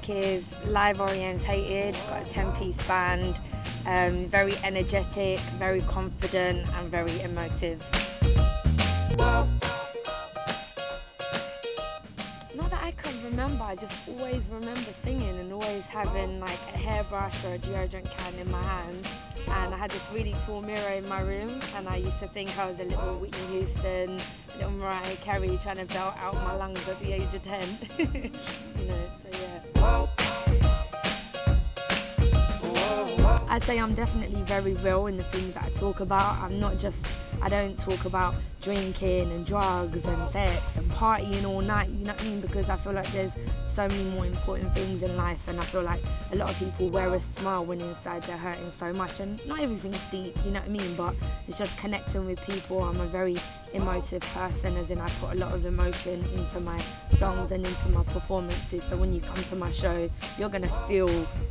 music is live orientated, got a 10-piece band, very energetic, very confident and very emotive. Not that I can remember, I just always remember singing and always having like a hairbrush or a deodorant can in my hands. And I had this really tall mirror in my room, and I used to think I was a little Whitney Houston, a little Mariah Carey trying to belt out my lungs at the age of 10. You know, so yeah. I'd say I'm definitely very real in the things that I talk about. I don't talk about drinking and drugs and sex and partying all night, you know what I mean? Because I feel like there's so many more important things in life, and I feel like a lot of people wear a smile when inside they're hurting so much, and not everything's deep, you know what I mean? But it's just connecting with people. I'm a very emotive person, as in I put a lot of emotion into my songs and into my performances, so when you come to my show, you're gonna feel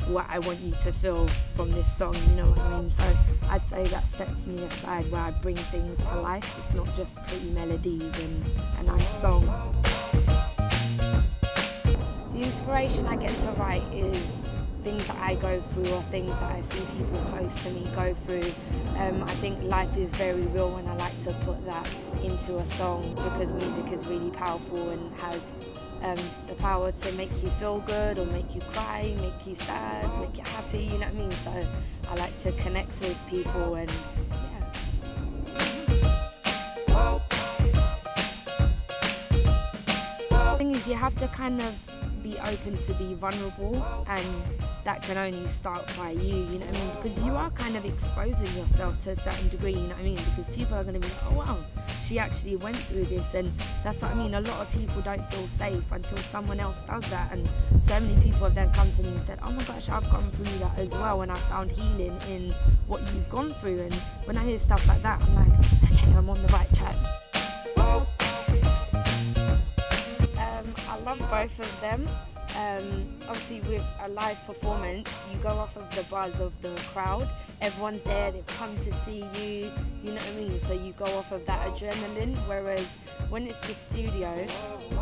what I want you to feel from this song, you know what I mean? So I'd say that sets me aside, where I bring things to life. It's not just pretty melodies and a nice song. The inspiration I get to write is things that I go through or things that I see people close to me go through. I think life is very real, and I like to put that into a song because music is really powerful and has the power to make you feel good or make you cry, make you sad, make you happy, you know what I mean? So I like to connect with people, and yeah. The thing is, you have to kind of be open to be vulnerable, and that can only start by you know what I mean? Because you are kind of exposing yourself to a certain degree, you know what I mean? Because people are going to be like, oh wow, she actually went through this, and that's what I mean. A lot of people don't feel safe until someone else does that, and so many people have then come to me and said, oh my gosh, I've gone through that as well, and I found healing in what you've gone through. And when I hear stuff like that, I'm like, okay, I'm on the right track. I love both of them. Obviously with a live performance, you go off of the buzz of the crowd. Everyone's there, they've come to see you, you know what I mean? So you go off of that adrenaline, whereas when it's the studio,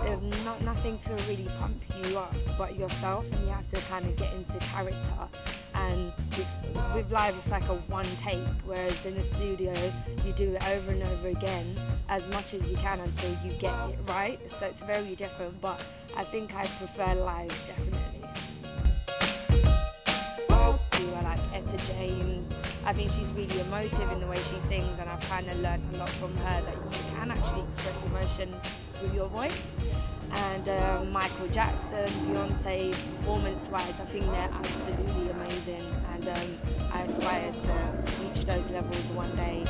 there's nothing to really pump you up but yourself, and you have to kind of get into character. And with live, it's like a one take, whereas in the studio, you do it over and over again as much as you can until you get it right. So it's very different, but I think I prefer live, definitely. I like Etta James. I think she's really emotive in the way she sings, and I've kind of learned a lot from her that you can actually express emotion through your voice. And Michael Jackson, Beyonce, performance-wise, I think they're absolutely amazing, and I aspire to reach those levels one day.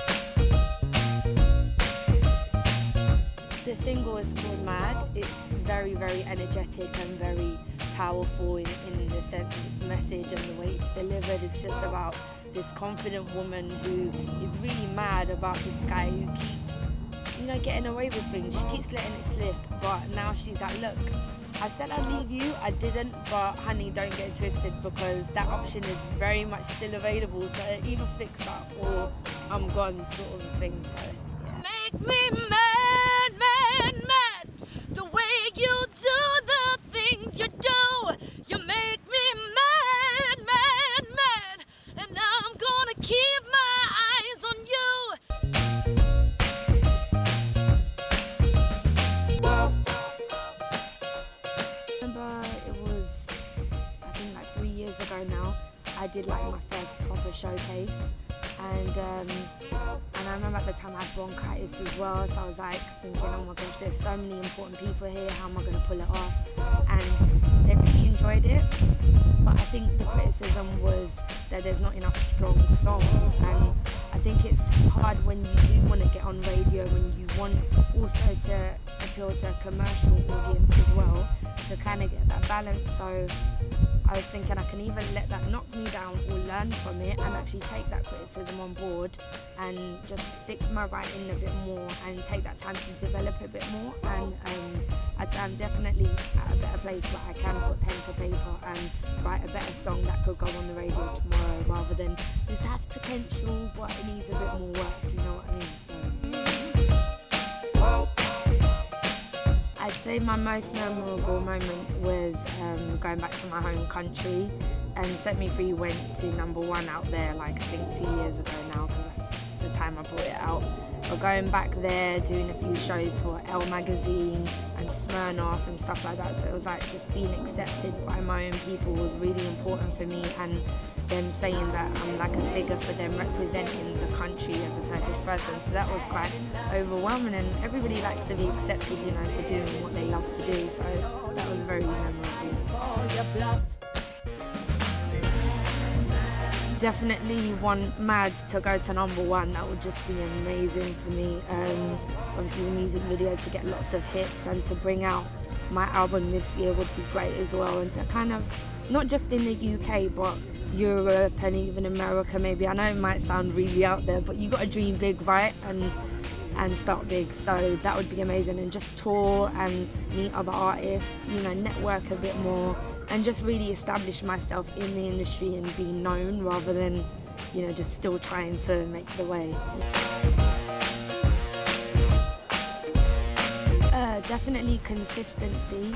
The single is called Mad. It's very, very energetic and very powerful in the sense of its message and the way it's delivered. It's just about this confident woman who is really mad about this guy who keeps, you know, getting away with things. She keeps letting it slip, but now she's like, look, I said I'd leave you, I didn't, but honey, don't get twisted, because that option is very much still available, so either fix up or I'm gone, sort of a thing. So yeah. Make me mad, mad, mad, the way you do the things you do. You make me mad, mad, mad, and I'm gonna keep my eyes on you. It was, I think like 3 years ago now, I did like my first proper showcase, and I remember at the time I had bronchitis as well, so I was like thinking, oh my gosh, there's so many important people here, how am I going to pull it off? And they really enjoyed it, but I think the criticism was that there's not enough strong songs, and I think it's hard when you do want to get on radio, when you want also to appeal to a commercial audience as well, to kind of get that balance. So I was thinking I can either let that knock me down or learn from it and actually take that criticism on board and just fix my writing a bit more and take that time to develop a bit more. And I'm definitely at a better place where I can put pen to paper and write a better song that could go on the radio tomorrow, rather than this has potential but it needs a bit more work, you know what I mean? So I'd say my most memorable moment was going back to my home country, and Set Me Free went to #1 out there, like I think 2 years ago now, because that's the time I brought it out. But going back there, doing a few shows for Elle magazine and Smirnoff and stuff like that, so it was like just being accepted by my own people was really important for me, and them saying that I'm like a figure for them, representing the country as a Turkish person. So that was quite overwhelming, and everybody likes to be accepted, you know, for doing what they love to do. So that was very memorable. Definitely want Mad to go to #1. That would just be amazing for me. Obviously the music video to get lots of hits, and to bring out my album this year would be great as well, and to kind of, not just in the UK, but Europe and even America maybe. I know it might sound really out there, but you got to dream big, right? And start big. So that would be amazing, and just tour and meet other artists, you know, network a bit more, and just really establish myself in the industry and be known, rather than, you know, just still trying to make the way. Definitely consistency,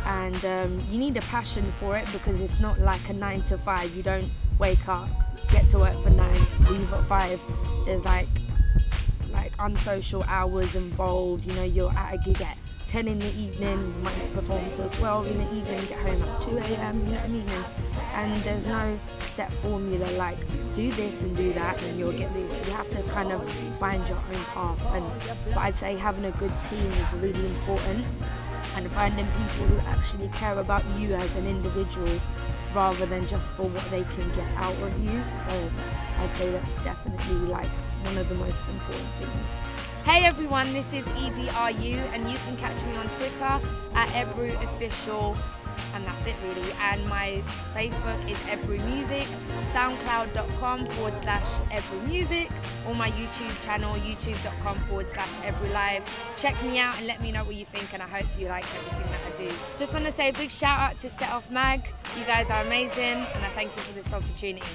and you need a passion for it, because it's not like a 9 to 5. You don't wake up, get to work for 9, leave at 5. There's like unsocial hours involved. You know, you're at a gig at 10 in the evening, you might perform till 12 in the evening, get home at 2 a.m, you know what I mean? And there's no set formula like do this and do that and you'll get this. You have to kind of find your own path, but I'd say having a good team is really important, and finding people who actually care about you as an individual rather than just for what they can get out of you. So I'd say that's definitely like one of the most important things. Hey everyone, this is E.B.R.U, and you can catch me on Twitter at E.B.R.U official, and that's it really. And my Facebook is E.B.R.U Music, soundcloud.com/E.B.R.U Music, or my YouTube channel, youtube.com/E.B.R.U Live. Check me out and let me know what you think, and I hope you like everything that I do. Just want to say a big shout out to Set Off Mag. You guys are amazing, and I thank you for this opportunity.